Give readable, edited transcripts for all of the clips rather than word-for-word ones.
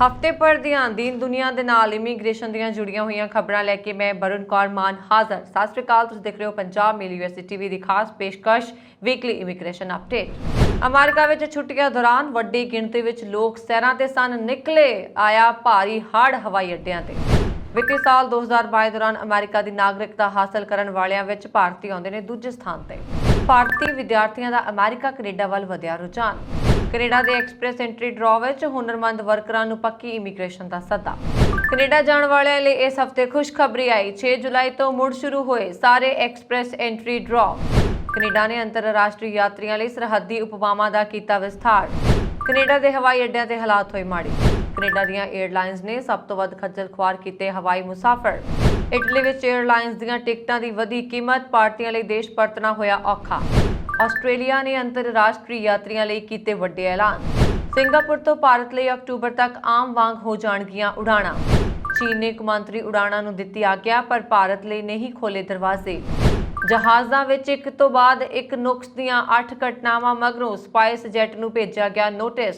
हफ्ते भर ਦੀਆਂ ਦੀਨ ਦੁਨੀਆ ਦੇ ਨਾਲ ਇਮੀਗ੍ਰੇਸ਼ਨ ਦੀਆਂ ਜੁੜੀਆਂ ਹੋਈਆਂ ਖਬਰਾਂ ਲੈ ਕੇ ਮੈਂ ਬरुण कौर मान हाजिर। सत श्री अकाल, ਤੁਸੀਂ ਦੇਖ ਰਹੇ ਹੋ ਪੰਜਾਬ ਮੇਲ यूएसए टीवी ਦੀ ਖਾਸ ਪੇਸ਼ਕਸ਼ ਵੀਕਲੀ ਇਮੀਗ੍ਰੇਸ਼ਨ ਅਪਡੇਟ। ਅਮਰੀਕਾ ਵਿੱਚ ਛੁੱਟੀਆਂ ਦੌਰਾਨ ਵੱਡੀ ਗਿਣਤੀ ਵਿੱਚ ਲੋਕ ਸੈਰਾਂ ਤੇ ਸਨ ਨਿਕਲੇ। ਆਇਆ ਭਾਰੀ ਹੜ੍ਹ ਹਵਾਈ ਅੱਡਿਆਂ ਤੇ। ਵਿੱਤੀ ਸਾਲ 2022 ਦੌਰਾਨ ਅਮਰੀਕਾ ਦੀ ਨਾਗਰਿਕਤਾ ਹਾਸਲ ਕਰਨ ਵਾਲਿਆਂ ਵਿੱਚ ਭਾਰਤੀ ਆਉਂਦੇ ਨੇ ਦੂਜੇ ਸਥਾਨ ਤੇ। ਭਾਰਤੀ ਵਿਦਿਆਰਥੀਆਂ ਦਾ ਅਮਰੀਕਾ ਕੈਨੇਡਾ ਵੱਲ ਵਧਿਆ ਰੁਝਾਨ। ਕੈਨੇਡਾ ਦੇ ਐਕਸਪ੍ਰੈਸ ਐਂਟਰੀ ਡਰਾਅ ਵਿੱਚ ਹੁਨਰਮੰਦ ਵਰਕਰਾਂ ਨੂੰ ਪੱਕੀ ਇਮੀਗ੍ਰੇਸ਼ਨ ਦਾ ਸੱਦਾ। ਕੈਨੇਡਾ ਜਾਣ ਵਾਲਿਆਂ ਲਈ ਇਸ ਹਫ਼ਤੇ ਖੁਸ਼ਖਬਰੀ ਆਈ। 6 ਜੁਲਾਈ ਤੋਂ ਮੁੜ ਸ਼ੁਰੂ ਹੋਏ ਸਾਰੇ ਐਕਸਪ੍ਰੈਸ ਐਂਟਰੀ ਡਰਾਅ। ਕੈਨੇਡਾ ਨੇ ਅੰਤਰਰਾਸ਼ਟਰੀ ਯਾਤਰੀਆਂ ਲਈ ਸਰਹੱਦੀ ਉਪਵਾਵਾਂ ਦਾ ਕੀਤਾ ਵਿਸਥਾਰ। ਕੈਨੇਡਾ ਦੇ ਹਵਾਈ ਅੱਡਿਆਂ ਤੇ ਹਾਲਾਤ ਹੋਏ ਮਾੜੇ। ਕੈਨੇਡਾ ਦੀਆਂ 에ਅਰਲਾਈਨਸ ਨੇ ਸਭ ਤੋਂ ਵੱਧ ਖੱਜਲ ਖੁਆਰ ਕੀਤੇ ਹਵਾਈ ਮੁਸਾਫਰ। ਇਟਲੀ ਵਿੱਚ 에ਅਰਲਾਈਨਸ ਦੀਆਂ ਟਿਕਟਾਂ ਦੀ ਵਧੀ ਕੀਮਤ, ਭਾਰਤੀਆਂ ਲਈ ਦੇਸ਼ ਪਰਤਣਾ ਹੋਇਆ ਔਖਾ। ਆਸਟ੍ਰੇਲੀਆ ਨੇ ਅੰਤਰਰਾਸ਼ਟਰੀ ਯਾਤਰੀਆਂ ਲਈ ਕੀਤੇ ਵੱਡੇ ਐਲਾਨ। ਸਿੰਗਾਪੁਰ ਤੋਂ ਭਾਰਤ ਲਈ ਅਕਤੂਬਰ ਤੱਕ ਆਮ ਵਾਂਗ ਹੋ ਜਾਣਗੀਆਂ ਉਡਾਣਾਂ। ਚੀਨ ਨੇ ਕੌਮਾਂਤਰੀ ਉਡਾਣਾਂ ਨੂੰ ਦਿੱਤੀ ਆਗਿਆ, ਪਰ ਭਾਰਤ ਲਈ ਨਹੀਂ ਖੋਲੇ ਦਰਵਾਜ਼ੇ। ਜਹਾਜ਼ਾਂ ਵਿੱਚ ਇੱਕ ਤੋਂ ਬਾਅਦ ਇੱਕ ਨੁਕਸ ਦੀਆਂ 8 ਘਟਨਾਵਾਂ ਮਗਰੋਂ ਸਪਾਈਸ ਜੈਟ ਨੂੰ ਭੇਜਿਆ ਗਿਆ ਨੋਟਿਸ।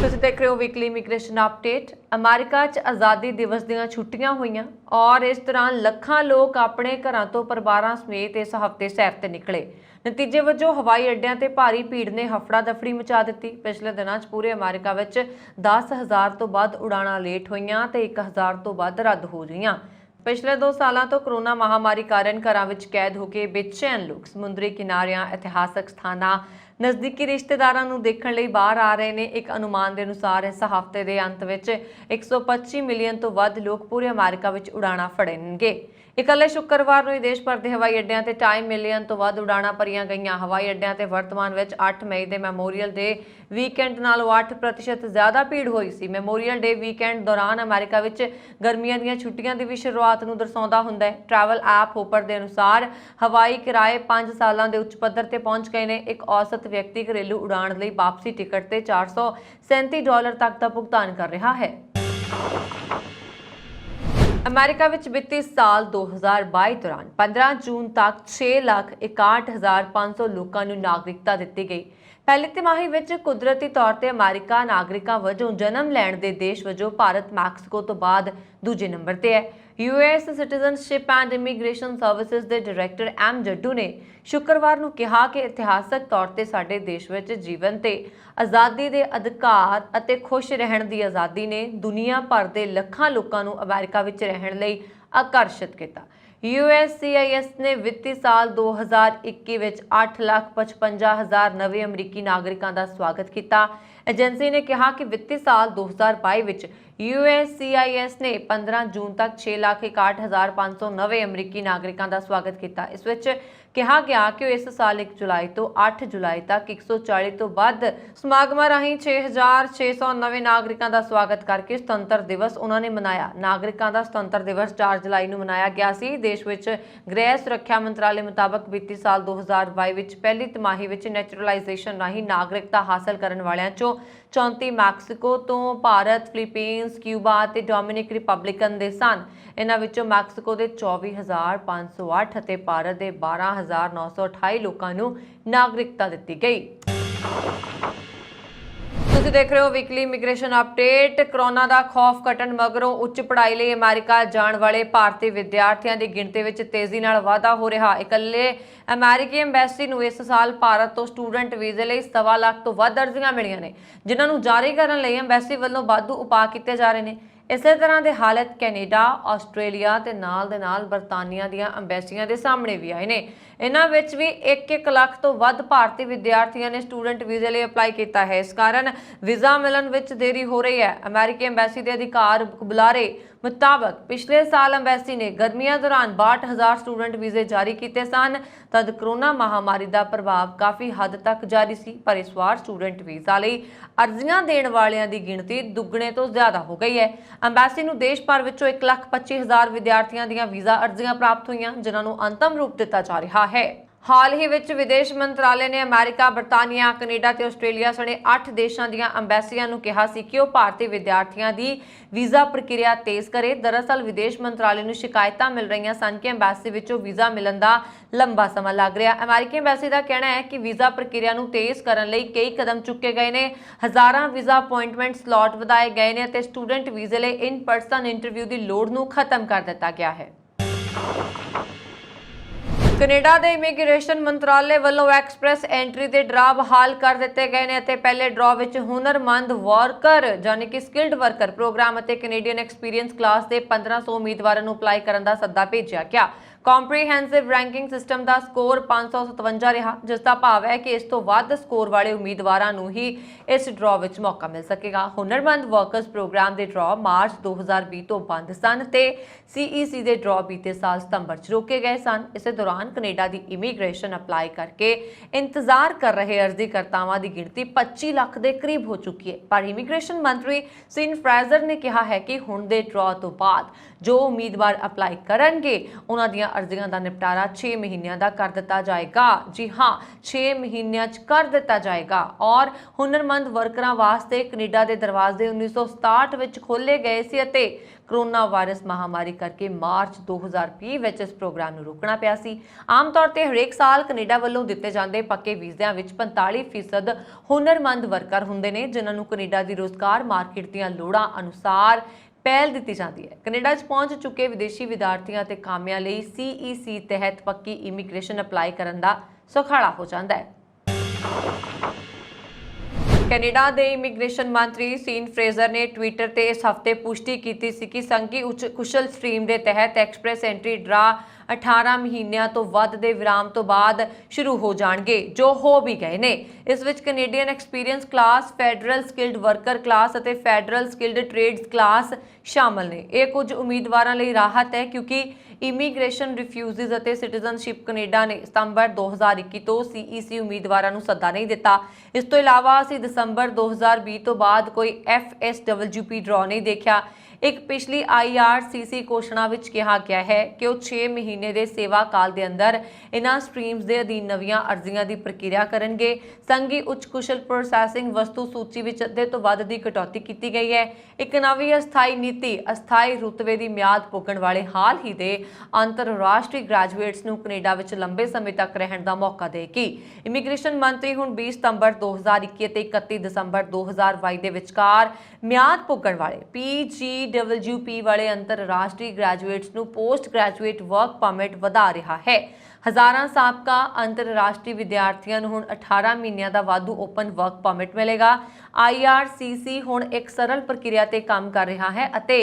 ਤੁਸੀਂ ਦੇਖ ਰਹੇ ਹੋ ਵੀਕਲੀ ਇਮੀਗ੍ਰੇਸ਼ਨ ਅਪਡੇਟ। ਅਮਰੀਕਾ 'ਚ ਆਜ਼ਾਦੀ ਦਿਵਸ ਦੀਆਂ ਛੁੱਟੀਆਂ ਹੋਈਆਂ ਔਰ ਇਸ ਦੌਰਾਨ ਲੱਖਾਂ ਲੋਕ ਆਪਣੇ ਘਰਾਂ ਤੋਂ ਪਰਿਵਾਰਾਂ ਸਮੇਤ ਇਸ ਹਫ਼ਤੇ ਸੈਰ ਤੇ ਨਿਕਲੇ। ਨਤੀਜੇ ਵਜੋਂ ਹਵਾਈ ਅੱਡਿਆਂ ਤੇ ਭਾਰੀ ਭੀੜ ਨੇ ਹਫੜਾ ਦਫੜੀ ਮਚਾ ਦਿੱਤੀ। ਪਿਛਲੇ ਦਿਨਾਂ 'ਚ ਪੂਰੇ ਅਮਰੀਕਾ ਵਿੱਚ 10,000 ਤੋਂ ਵੱਧ ਉਡਾਣਾਂ ਲੇਟ ਹੋਈਆਂ ਤੇ 1,000 ਤੋਂ ਵੱਧ ਰੱਦ ਹੋ ਗਈਆਂ। ਪਿਛਲੇ 2 ਸਾਲਾਂ ਤੋਂ ਕਰੋਨਾ ਮਹਾਮਾਰੀ ਕਾਰਨ ਘਰਾਂ ਵਿੱਚ ਕੈਦ ਹੋ ਕੇ ਬੇਚੈਨ ਲੋਕ ਸਮੁੰਦਰੀ ਕਿਨਾਰਿਆਂ, ਇਤਿਹਾਸਕ ਸਥਾਨਾਂ, ਨਜ਼ਦੀਕੀ ਰਿਸ਼ਤੇਦਾਰਾਂ ਨੂੰ ਦੇਖਣ ਲਈ ਬਾਹਰ ਆ ਰਹੇ ਨੇ। ਇੱਕ ਅਨੁਮਾਨ ਦੇ ਅਨੁਸਾਰ ਇਸ ਹਫ਼ਤੇ ਦੇ ਅੰਤ ਵਿੱਚ 125 ਮਿਲੀਅਨ ਤੋਂ ਵੱਧ ਲੋਕ ਪੂਰੇ ਅਮਰੀਕਾ ਵਿੱਚ ਉਡਾਣਾਂ ਫੜਨਗੇ। ਇਕੱਲੇ ਸ਼ੁੱਕਰਵਾਰ ਨੂੰ ਹੀ ਦੇਸ਼ ਭਰ ਦੇ ਹਵਾਈ ਅੱਡਿਆਂ ਤੇ 2.5 ਮਿਲੀਅਨ ਤੋਂ ਵੱਧ ਉਡਾਣਾਂ ਭਰੀਆਂ ਗਈਆਂ। ਹਵਾਈ ਅੱਡਿਆਂ ਤੇ ਵਰਤਮਾਨ ਵਿੱਚ 8 ਮਈ ਦੇ ਮੈਮੋਰੀਅਲ ਡੇ ਵੀਕਐਂਡ ਨਾਲੋਂ 8% ਜ਼ਿਆਦਾ ਭੀੜ ਹੋਈ ਸੀ। ਮੈਮੋਰੀਅਲ ਡੇ ਵੀਕਐਂਡ ਦੌਰਾਨ ਅਮਰੀਕਾ ਵਿੱਚ ਗਰਮੀਆਂ ਦੀਆਂ ਛੁੱਟੀਆਂ ਦੀ ਵੀ ਸ਼ੁਰੂਆਤ ਨੂੰ ਦਰਸਾਉਂਦਾ ਹੁੰਦਾ ਹੈ। ਟਰੈਵਲ ਐਪ ਹੋਪਰ ਦੇ ਅਨੁਸਾਰ ਹਵਾਈ ਕਿਰਾਏ 5 ਸਾਲਾਂ ਦੇ ਉੱਚ ਪੱਧਰ ਤੇ ਪਹੁੰਚ ਗਏ ਨੇ। ਇੱਕ ਔਸਤ ਵਿਅਕਤੀ ਘਰੇਲੂ ਉਡਾਣ ਲਈ ਵਾਪਸੀ ਟਿਕਟ ਤੇ $437 ਤੱਕ ਦਾ ਭੁਗਤਾਨ ਕਰ ਰਿਹਾ ਹੈ। ਅਮਰੀਕਾ ਵਿੱਚ ਵਿੱਤੀ ਸਾਲ 2022 ਦੌਰਾਨ 15 ਜੂਨ ਤੱਕ 6,61,500 ਲੋਕਾਂ ਨੂੰ ਨਾਗਰਿਕਤਾ ਦਿੱਤੀ ਗਈ। ਪਹਿਲੀ ਤਿਮਾਹੀ ਵਿੱਚ ਕੁਦਰਤੀ ਤੌਰ ਤੇ ਅਮਰੀਕਾ ਨਾਗਰਿਕਾਂ ਵਜੋਂ ਜਨਮ ਲੈਣ ਦੇ ਦੇਸ਼ ਵਜੋਂ ਭਾਰਤ ਮੈਕਸੀਕੋ ਤੋਂ ਬਾਅਦ ਦੂਜੇ ਨੰਬਰ ਤੇ ਹੈ। US citizenship and immigration services ਦੇ ਡਾਇਰੈਕਟਰ M ਜੱਡੂ ਨੇ ਸ਼ੁੱਕਰਵਾਰ ਨੂੰ ਕਿਹਾ ਕਿ ਇਤਿਹਾਸਕ ਤੌਰ ਤੇ ਸਾਡੇ ਦੇਸ਼ ਵਿੱਚ ਜੀਵਨ ਤੇ ਆਜ਼ਾਦੀ ਦੇ ਅਧਿਕਾਰ ਅਤੇ ਖੁਸ਼ ਰਹਿਣ ਦੀ ਆਜ਼ਾਦੀ ਨੇ ਦੁਨੀਆ ਭਰ ਦੇ ਲੱਖਾਂ ਲੋਕਾਂ ਨੂੰ ਅਮਰੀਕਾ ਵਿੱਚ ਰਹਿਣ ਲਈ ਆਕਰਸ਼ਿਤ ਕੀਤਾ। USCIS ਨੇ ਵਿੱਤੀ ਸਾਲ 2021 ਵਿੱਚ 8,55,000 ਨਵੇਂ ਅਮਰੀਕੀ ਨਾਗਰਿਕਾਂ ਦਾ ਸਵਾਗਤ ਕੀਤਾ। ਏਜੰਸੀ ਨੇ ਕਿਹਾ ਕਿ ਵਿੱਤੀ ਸਾਲ 2022 ਵਿੱਚ USCIS ਨੇ 15 ਜੂਨ ਤੱਕ 6,61,500 ਨਵੇਂ ਅਮਰੀਕੀ ਨਾਗਰਿਕਾਂ ਦਾ ਸਵਾਗਤ ਕੀਤਾ। ਇਸ ਵਿੱਚ ਕਿਹਾ ਗਿਆ ਕਿ ਇਸ ਸਾਲ 1 ਜੁਲਾਈ ਤੋਂ 8 ਜੁਲਾਈ ਤੱਕ 140 ਤੋਂ ਵੱਧ ਸਮਾਗਮਾਂ ਰਾਹੀਂ 6,600 ਨਵੇਂ ਨਾਗਰਿਕਾਂ ਦਾ ਸਵਾਗਤ ਕਰਕੇ ਸੁਤੰਤਰ ਦਿਵਸ ਉਹਨਾਂ ਨੇ ਮਨਾਇਆ। ਨਾਗਰਿਕਾਂ ਦਾ ਸੁਤੰਤਰ ਦਿਵਸ 4 ਜੁਲਾਈ ਨੂੰ ਮਨਾਇਆ ਗਿਆ ਸੀ। ਦੇਸ਼ ਵਿੱਚ ਗ੍ਰਹਿ ਸੁਰੱਖਿਆ ਮੰਤਰਾਲੇ ਮੁਤਾਬਕ ਵਿੱਤੀ ਸਾਲ 2022 ਵਿੱਚ ਪਹਿਲੀ ਤਿਮਾਹੀ ਵਿੱਚ ਨੈਚੁਰਲਾਈਜੇਸ਼ਨ ਰਾਹੀਂ ਨਾਗਰਿਕਤਾ ਹਾਸਲ ਕਰਨ ਵਾਲਿਆਂ ਚੋਂ 34 ਮੈਕਸੀਕੋ ਤੋਂ, ਭਾਰਤ, ਫਿਲੀਪੀਨਸ, ਕਿਊਬਾ ਅਤੇ ਡੋਮਿਨਿਕ ਰਿਪਬਲਿਕਨ ਦੇ ਸਨ। ਇਹਨਾਂ ਵਿੱਚੋਂ ਮੈਕਸੀਕੋ ਦੇ 24,508 ਅਤੇ ਭਾਰਤ ਦੇ 12,928 ਲੋਕਾਂ ਨੂੰ ਨਾਗਰਿਕਤਾ ਦਿੱਤੀ ਗਈ। ਤੁਸੀਂ ਦੇਖ ਰਹੇ ਹੋ ਵੀਕਲੀ ਇਮੀਗ੍ਰੇਸ਼ਨ ਅਪਡੇਟ। ਕਰੋਨਾ ਦਾ ਖੌਫ ਘਟਣ ਮਗਰੋਂ ਉੱਚ ਪੜ੍ਹਾਈ ਲਈ ਅਮਰੀਕਾ ਜਾਣ ਵਾਲੇ ਭਾਰਤੀ ਵਿਦਿਆਰਥੀਆਂ ਦੀ ਗਿਣਤੀ ਵਿੱਚ ਤੇਜ਼ੀ ਨਾਲ ਵਾਧਾ ਹੋ ਰਿਹਾ। ਇਕੱਲੇ ਅਮਰੀਕੀ ਐਮਬੈਸੀ ਨੂੰ ਇਸ ਸਾਲ ਭਾਰਤ ਤੋਂ ਸਟੂਡੈਂਟ ਵੀਜ਼ੇ ਲਈ 1.25 ਲੱਖ ਤੋਂ ਵੱਧ ਅਰਜ਼ੀਆਂ ਮਿਲੀਆਂ ਨੇ, ਜਿਨ੍ਹਾਂ ਨੂੰ ਜਾਰੀ ਕਰਨ ਲਈ ਐਮਬੈਸੀ ਵੱਲੋਂ ਵਾਧੂ ਉਪਾਅ ਕੀਤੇ ਜਾ ਰਹੇ ਨੇ। ਇਸੇ ਤਰ੍ਹਾਂ ਦੇ ਹਾਲਤ ਕੈਨੇਡਾ, ਆਸਟ੍ਰੇਲੀਆ ਤੇ ਨਾਲ ਦੇ ਨਾਲ ਬਰਤਾਨੀਆ ਦੀਆਂ ਐਮਬੈਸੀਆਂ ਦੇ ਸਾਹਮਣੇ ਵੀ ਆਏ ਨੇ। ਇਹਨਾਂ ਵਿੱਚ ਵੀ 1-1 ਲੱਖ ਤੋਂ ਵੱਧ ਭਾਰਤੀ ਵਿਦਿਆਰਥੀਆਂ ਨੇ ਸਟੂਡੈਂਟ ਵੀਜ਼ੇ ਲਈ ਅਪਲਾਈ ਕੀਤਾ ਹੈ। ਇਸ ਕਾਰਨ ਵੀਜ਼ਾ ਮਿਲਣ ਵਿੱਚ ਦੇਰੀ ਹੋ ਰਹੀ ਹੈ। ਅਮਰੀਕੀ ਐਮਬੈਸੀ ਦੇ ਅਧਿਕਾਰ ਬੁਲਾਰੇ ਮੁਤਾਬਕ ਪਿਛਲੇ ਸਾਲ ਐਮਬੈਸੀ ਨੇ ਗਰਮੀਆਂ ਦੌਰਾਨ 62,000 ਸਟੂਡੈਂਟ ਵੀਜ਼ੇ ਜਾਰੀ ਕੀਤੇ ਸਨ। ਤਦ ਕਰੋਨਾ ਮਹਾਮਾਰੀ ਦਾ ਪ੍ਰਭਾਵ ਕਾਫੀ ਹੱਦ ਤੱਕ ਜਾਰੀ ਸੀ, ਪਰ ਇਸ ਵਾਰ ਸਟੂਡੈਂਟ ਵੀਜ਼ਾ ਲਈ ਅਰਜ਼ੀਆਂ ਦੇਣ ਵਾਲਿਆਂ ਦੀ ਗਿਣਤੀ ਦੁੱਗਣੇ ਤੋਂ ਜ਼ਿਆਦਾ ਹੋ ਗਈ ਹੈ। ਐਮਬੈਸੀ ਨੂੰ ਦੇਸ਼ ਭਰ ਵਿੱਚੋਂ 1,25,000 ਵਿਦਿਆਰਥੀਆਂ ਦੀਆਂ ਵੀਜ਼ਾ ਅਰਜ਼ੀਆਂ ਪ੍ਰਾਪਤ ਹੋਈਆਂ, ਜਿਨ੍ਹਾਂ ਨੂੰ ਅੰਤਮ ਰੂਪ ਦਿੱਤਾ ਜਾ ਰਿਹਾ ਹੈ। ਹਾਲ ਹੀ ਵਿੱਚ ਵਿਦੇਸ਼ ਮੰਤਰਾਲੇ ਨੇ ਅਮਰੀਕਾ, ਬਰਤਾਨੀਆ, ਕੈਨੇਡਾ ਤੇ ਆਸਟ੍ਰੇਲੀਆ ਸਣੇ 8 ਦੇਸ਼ਾਂ ਦੀਆਂ ਅੰਬੈਸੀਆਂ ਨੂੰ ਕਿਹਾ ਸੀ ਕਿ ਉਹ ਭਾਰਤੀ ਵਿਦਿਆਰਥੀਆਂ ਦੀ ਵੀਜ਼ਾ ਪ੍ਰਕਿਰਿਆ ਤੇਜ਼ ਕਰੇ। ਦਰਅਸਲ ਵਿਦੇਸ਼ ਮੰਤਰਾਲੇ ਨੂੰ ਸ਼ਿਕਾਇਤਾਂ ਮਿਲ ਰਹੀਆਂ ਸਨ ਕਿ ਅੰਬੈਸੀ ਵਿੱਚੋਂ ਵੀਜ਼ਾ ਮਿਲਣ ਦਾ ਲੰਬਾ ਸਮਾਂ ਲੱਗ ਰਿਹਾ। ਅਮਰੀਕੀ ਅੰਬੈਸੀ ਦਾ ਕਹਿਣਾ ਹੈ ਕਿ ਵੀਜ਼ਾ ਪ੍ਰਕਿਰਿਆ ਨੂੰ ਤੇਜ਼ ਕਰਨ ਲਈ ਕਈ ਕਦਮ ਚੁੱਕੇ ਗਏ ਨੇ। ਹਜ਼ਾਰਾਂ ਵੀਜ਼ਾ ਅਪਾਇੰਟਮੈਂਟ ਸਲਾਟ ਵਧਾਏ ਗਏ ਨੇ ਅਤੇ ਸਟੂਡੈਂਟ ਵੀਜ਼ੇ ਲਈ ਇਨ ਪਰਸਨ ਇੰਟਰਵਿਊ ਦੀ ਲੋੜ ਨੂੰ ਖਤਮ ਕਰ ਦਿੱਤਾ ਗਿਆ ਹੈ। ਕੈਨੇਡਾ ਦੇ ਇਮੀਗ੍ਰੇਸ਼ਨ ਮੰਤਰਾਲੇ ਵੱਲੋਂ ਐਕਸਪ੍ਰੈਸ ਐਂਟਰੀ ਦੇ ਡਰਾਅ ਬਹਾਲ ਕਰ ਦਿੱਤੇ ਗਏ ਨੇ ਅਤੇ ਪਹਿਲੇ ਡਰਾਅ ਵਿੱਚ ਹੁਨਰਮੰਦ ਵਰਕਰ ਯਾਨੀ ਕਿ ਸਕਿਲਡ ਵਰਕਰ ਪ੍ਰੋਗਰਾਮ ਅਤੇ ਕੈਨੇਡੀਅਨ ਐਕਸਪੀਰੀਅੰਸ ਕਲਾਸ ਦੇ 1500 ਉਮੀਦਵਾਰਾਂ ਨੂੰ ਅਪਲਾਈ ਕਰਨ ਦਾ ਸੱਦਾ ਭੇਜਿਆ ਗਿਆ। ਕੰਪਰੀਹੈਂਸਿਵ ਰੈਂਕਿੰਗ ਸਿਸਟਮ ਦਾ ਸਕੋਰ 557 ਰਿਹਾ, ਜਿਸ ਦਾ ਭਾਵ ਹੈ ਕਿ ਇਸ ਤੋਂ ਵੱਧ ਸਕੋਰ ਵਾਲੇ ਉਮੀਦਵਾਰਾਂ ਨੂੰ ਹੀ ਇਸ ਡਰਾਅ ਵਿੱਚ ਮੌਕਾ ਮਿਲ ਸਕੇਗਾ। ਹੁਨਰਮੰਦ ਵਰਕਰਸ ਪ੍ਰੋਗਰਾਮ ਦੇ ਡਰਾਅ ਮਾਰਚ 2020 ਤੋਂ ਬੰਦ ਸਨ ਤੇ CEC ਦੇ ਡਰਾਅ ਬੀਤੇ ਸਾਲ ਸਤੰਬਰ 'ਚ ਰੋਕੇ ਗਏ ਸਨ। ਇਸੇ ਦੌਰਾਨ ਕੈਨੇਡਾ ਦੀ ਇਮੀਗ੍ਰੇਸ਼ਨ ਅਪਲਾਈ ਕਰਕੇ ਇੰਤਜ਼ਾਰ ਕਰ ਰਹੇ ਅਰਜ਼ੀਕਰਤਾਵਾਂ ਦੀ ਗਿਣਤੀ 25 ਲੱਖ ਦੇ ਕਰੀਬ ਹੋ ਚੁੱਕੀ ਹੈ। ਪਰ ਇਮੀਗ੍ਰੇਸ਼ਨ ਮੰਤਰੀ ਸੀਨ ਫਰੇਜ਼ਰ ਨੇ ਕਿਹਾ ਹੈ ਕਿ ਹੁਣ ਦੇ ਡਰਾਅ ਤੋਂ ਬਾਅਦ ਜੋ ਉਮੀਦਵਾਰ ਅਪਲਾਈ ਕਰਨਗੇ ਉਹਨਾਂ ਦੀਆਂ ਅਰਜ਼ੀਆਂ ਦਾ ਨਿਪਟਾਰਾ 6 ਮਹੀਨਿਆਂ ਦਾ ਕਰ ਦਿੱਤਾ ਜਾਏਗਾ। ਜੀ ਹਾਂ, 6 ਮਹੀਨਿਆਂ 'ਚ ਕਰ ਦਿੱਤਾ ਜਾਏਗਾ। ਔਰ ਹੁਨਰਮੰਦ ਵਰਕਰਾਂ ਵਾਸਤੇ ਕੈਨੇਡਾ ਦੇ ਦਰਵਾਜ਼ੇ 1967 ਵਿੱਚ ਖੋਲ੍ਹੇ ਗਏ ਸੀ ਅਤੇ ਕੋਰੋਨਾ ਵਾਇਰਸ ਮਹਾਮਾਰੀ ਕਰਕੇ ਮਾਰਚ 2020 ਵਿੱਚ ਇਸ ਪ੍ਰੋਗਰਾਮ ਨੂੰ ਰੋਕਣਾ ਪਿਆ ਸੀ। ਆਮ ਤੌਰ ਤੇ ਹਰੇਕ ਸਾਲ ਕੈਨੇਡਾ ਵੱਲੋਂ ਦਿੱਤੇ ਜਾਂਦੇ ਪੱਕੇ ਵੀਜ਼ਿਆਂ ਵਿੱਚ 45% ਹੁਨਰਮੰਦ ਵਰਕਰ ਹੁੰਦੇ ਨੇ, ਜਿਨ੍ਹਾਂ ਨੂੰ ਕੈਨੇਡਾ ਦੀ ਰੋਜ਼ਗਾਰ ਮਾਰਕੀਟ ਦੀਆਂ ਲੋੜਾਂ ਅਨੁਸਾਰ ਪਹਿਲ ਦਿੱਤੀ ਜਾਂਦੀ ਹੈ। ਕੈਨੇਡਾ 'ਚ ਪਹੁੰਚ ਚੁੱਕੇ ਵਿਦੇਸ਼ੀ ਵਿਦਿਆਰਥੀਆਂ ਤੇ ਕਾਮਿਆਂ ਲਈ CEC ਤਹਿਤ ਪੱਕੀ ਇਮੀਗ੍ਰੇਸ਼ਨ ਅਪਲਾਈ ਕਰਨ ਦਾ ਸੁਖਾਲਾ ਹੋ ਜਾਂਦਾ ਹੈ। ਕੈਨੇਡਾ ਦੇ ਇਮੀਗ੍ਰੇਸ਼ਨ ਮੰਤਰੀ ਸੀਨ ਫਰੇਜ਼ਰ ਨੇ ਟਵਿੱਟਰ ਤੇ ਇਸ ਹਫ਼ਤੇ ਪੁਸ਼ਟੀ ਕੀਤੀ ਸੀ ਕਿ ਸੰਘੀ ਉੱਚ ਕੁਸ਼ਲ ਸਟ੍ਰੀਮ ਦੇ ਤਹਿਤ ਐਕਸਪ੍ਰੈਸ ਐਂਟਰੀ ਡਰਾਅ 18 ਮਹੀਨਿਆਂ ਤੋਂ ਵੱਧ ਦੇ ਵਿਰਾਮ ਤੋਂ ਬਾਅਦ ਸ਼ੁਰੂ ਹੋ ਜਾਣਗੇ, ਜੋ ਹੋ ਵੀ ਗਏ ਨੇ। ਇਸ ਵਿੱਚ Canadian experience class, federal skilled worker class ਅਤੇ ਫੈਡਰਲ ਸਕਿਲਡ ਟ੍ਰੇਡਸ ਕਲਾਸ ਸ਼ਾਮਲ ਨੇ। ਇਹ ਕੁਝ ਉਮੀਦਵਾਰਾਂ ਲਈ ਰਾਹਤ ਹੈ ਕਿਉਂਕਿ ਇਮੀਗ੍ਰੇਸ਼ਨ ਰਿਫਿਊਜ਼ੀਜ਼ ਅਤੇ ਸਿਟੀਜ਼ਨਸ਼ਿਪ ਕੈਨੇਡਾ ਨੇ ਸਤੰਬਰ 2021 ਤੋਂ CEC ਉਮੀਦਵਾਰਾਂ ਨੂੰ ਸੱਦਾ ਨਹੀਂ ਦਿੱਤਾ। ਇਸ ਤੋਂ ਇਲਾਵਾ ਅਸੀਂ ਦਸੰਬਰ 2020 ਤੋਂ ਬਾਅਦ ਕੋਈ FSWP ਡਰਾਅ ਨਹੀਂ ਦੇਖਿਆ। ਇੱਕ ਪਿਛਲੀ IRCC ਘੋਸ਼ਣਾ ਵਿੱਚ ਕਿਹਾ ਗਿਆ ਹੈ ਕਿ ਉਹ 6 ਮਹੀਨੇ ਦੇ ਸੇਵਾ ਕਾਲ ਦੇ ਅੰਦਰ ਇਨ੍ਹਾਂ ਸਟ੍ਰੀਮਸ ਦੇ ਅਧੀਨ ਨਵੀਆਂ ਅਰਜ਼ੀਆਂ ਦੀ ਪ੍ਰਕਿਰਿਆ ਕਰਨਗੇ। ਸੰਘੀ ਉੱਚ ਕੁਸ਼ਲ ਪ੍ਰੋਸੈਸਿੰਗ ਵਸਤੂ ਸੂਚੀ ਵਿੱਚ ਅੱਧੇ ਤੋਂ ਵੱਧ ਦੀ ਕਟੌਤੀ ਕੀਤੀ ਗਈ ਹੈ। ਇੱਕ ਨਵੀਂ ਅਸਥਾਈ ਨੀਤੀ ਅਸਥਾਈ ਰੁਤਬੇ ਦੀ ਮਿਆਦ ਪੁੱਗਣ ਵਾਲੇ ਹਾਲ ਹੀ ਦੇ ਅੰਤਰਰਾਸ਼ਟਰੀ ਗ੍ਰੈਜੂਏਟਸ ਨੂੰ ਕੈਨੇਡਾ ਵਿੱਚ ਲੰਬੇ ਸਮੇਂ ਤੱਕ ਰਹਿਣ ਦਾ ਮੌਕਾ ਦੇਗੀ। ਇਮੀਗ੍ਰੇਸ਼ਨ ਮੰਤਰੀ ਹੁਣ 20 ਸਤੰਬਰ 2021 ਅਤੇ 31 ਦਸੰਬਰ 2022 ਦੇ ਵਿਚਕਾਰ ਮਿਆਦ ਪੁੱਗਣ ਵਾਲੇ PGWP ਵਾਲੇ ਅੰਤਰਰਾਸ਼ਟਰੀ ਗ੍ਰੈਜੂਏਟਸ ਨੂੰ ਪੋਸਟ ਗ੍ਰੈਜੂਏਟ ਵਰਕ ਪਰਮਿਟ ਵਧਾ ਰਿਹਾ ਹੈ। ਹਜ਼ਾਰਾਂ ਸਾਬਕਾ ਅੰਤਰਰਾਸ਼ਟਰੀ ਵਿਦਿਆਰਥੀਆਂ ਨੂੰ ਹੁਣ 18 ਮਹੀਨਿਆਂ ਦਾ ਵਾਧੂ ਓਪਨ ਵਰਕ ਪਰਮਿਟ ਮਿਲੇਗਾ। IRCC ਹੁਣ ਇੱਕ ਸਰਲ ਪ੍ਰਕਿਰਿਆ ਤੇ ਕੰਮ ਕਰ ਰਿਹਾ ਹੈ ਅਤੇ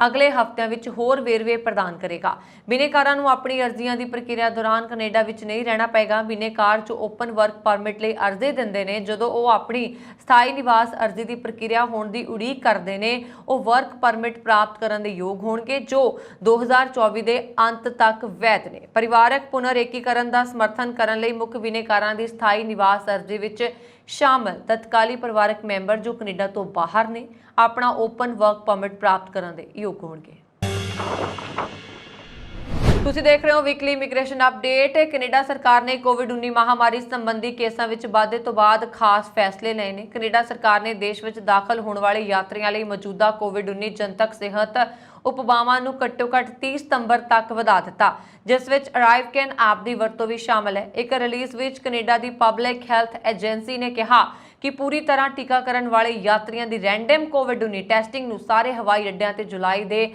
ਅਗਲੇ ਹਫ਼ਤਿਆਂ ਵਿੱਚ ਹੋਰ ਵੇਰਵੇ ਪ੍ਰਦਾਨ ਕਰੇਗਾ। ਬਿਨੇਕਾਰਾਂ ਨੂੰ ਆਪਣੀ ਅਰਜ਼ੀਆਂ ਦੀ ਪ੍ਰਕਿਰਿਆ ਦੌਰਾਨ ਕੈਨੇਡਾ ਵਿੱਚ ਨਹੀਂ ਰਹਿਣਾ ਪਏਗਾ। ਬਿਨੇਕਾਰ ਜੋ ਓਪਨ ਵਰਕ ਪਰਮਿਟ ਲਈ ਅਰਜ਼ੀ ਦਿੰਦੇ ਨੇ, ਜਦੋਂ ਉਹ ਆਪਣੀ ਸਥਾਈ ਨਿਵਾਸ ਅਰਜ਼ੀ ਦੀ ਪ੍ਰਕਿਰਿਆ ਹੋਣ ਦੀ ਉਡੀਕ ਕਰਦੇ ਨੇ, ਉਹ ਵਰਕ ਪਰਮਿਟ ਪ੍ਰਾਪਤ ਕਰਨ ਦੇ ਯੋਗ ਹੋਣਗੇ ਜੋ 2024 ਦੇ ਅੰਤ ਤੱਕ ਵੈਧ ਨੇ। ਪਰਿਵਾਰਕ ਪੁਨਰ ਏਕੀਕਰਨ ਦਾ ਸਮਰਥਨ ਕਰਨ ਲਈ ਮੁੱਖ ਬਿਨੇਕਾਰਾਂ ਦੀ ਸਥਾਈ ਨਿਵਾਸ ਅਰਜ਼ੀ ਵਿੱਚ ਸ਼ਾਮਲ ਤਤਕਾਲੀ ਪਰਿਵਾਰਕ ਮੈਂਬਰ ਜੋ ਕੈਨੇਡਾ ਤੋਂ ਬਾਹਰ ਨੇ ਆਪਣਾ ਓਪਨ ਵਰਕ ਪਰਮਿਟ ਪ੍ਰਾਪਤ ਕਰਨ ਦੇ ਯੋਗ ਹੋਣਗੇ। ਤੁਸੀਂ ਦੇਖ ਰਹੇ ਹੋ ਵੀਕਲੀ ਇਮੀਗ੍ਰੇਸ਼ਨ ਅਪਡੇਟ। ਕੈਨੇਡਾ ਸਰਕਾਰ ਨੇ ਕੋਵਿਡ-19 ਮਹਾਮਾਰੀ ਸੰਬੰਧੀ ਕੇਸਾਂ ਵਿੱਚ ਵਾਧੇ ਤੋਂ ਬਾਅਦ ਖਾਸ ਫੈਸਲੇ ਲਏ ਨੇ। ਕੈਨੇਡਾ ਸਰਕਾਰ ਨੇ ਦੇਸ਼ ਵਿੱਚ ਦਾਖਲ ਹੋਣ ਵਾਲੇ ਯਾਤਰੀਆਂ ਲਈ ਮੌਜੂਦਾ ਕੋਵਿਡ-19 ਜਨਤਕ ਸਿਹਤ ਉਪਾਵਾਂ ਨੂੰ ਘੱਟੋ-ਘੱਟ 30 ਸਤੰਬਰ ਤੱਕ ਵਧਾ ਦਿੱਤਾ, ਜਿਸ ਵਿੱਚ ਅਰਾਈਵਕੈਨ ਐਪ ਦੀ ਵਰਤੋਂ ਵੀ ਸ਼ਾਮਲ ਹੈ। ਇੱਕ ਰਿਲੀਜ਼ ਵਿੱਚ ਕੈਨੇਡਾ ਦੀ ਪਬਲਿਕ ਹੈਲਥ ਏਜੰਸੀ ਨੇ ਕਿਹਾ ਕਿ ਪੂਰੀ ਤਰ੍ਹਾਂ ਟੀਕਾਕਰਨ ਵਾਲੇ ਯਾਤਰੀਆਂ ਦੀ ਰੈਂਡਮ ਕੋਵਿਡ-19 ਟੈਸਟਿੰਗ ਨੂੰ ਸਾਰੇ ਹਵਾਈ ਅੱਡਿਆਂ ਤੇ ਜੁਲਾਈ ਦੇ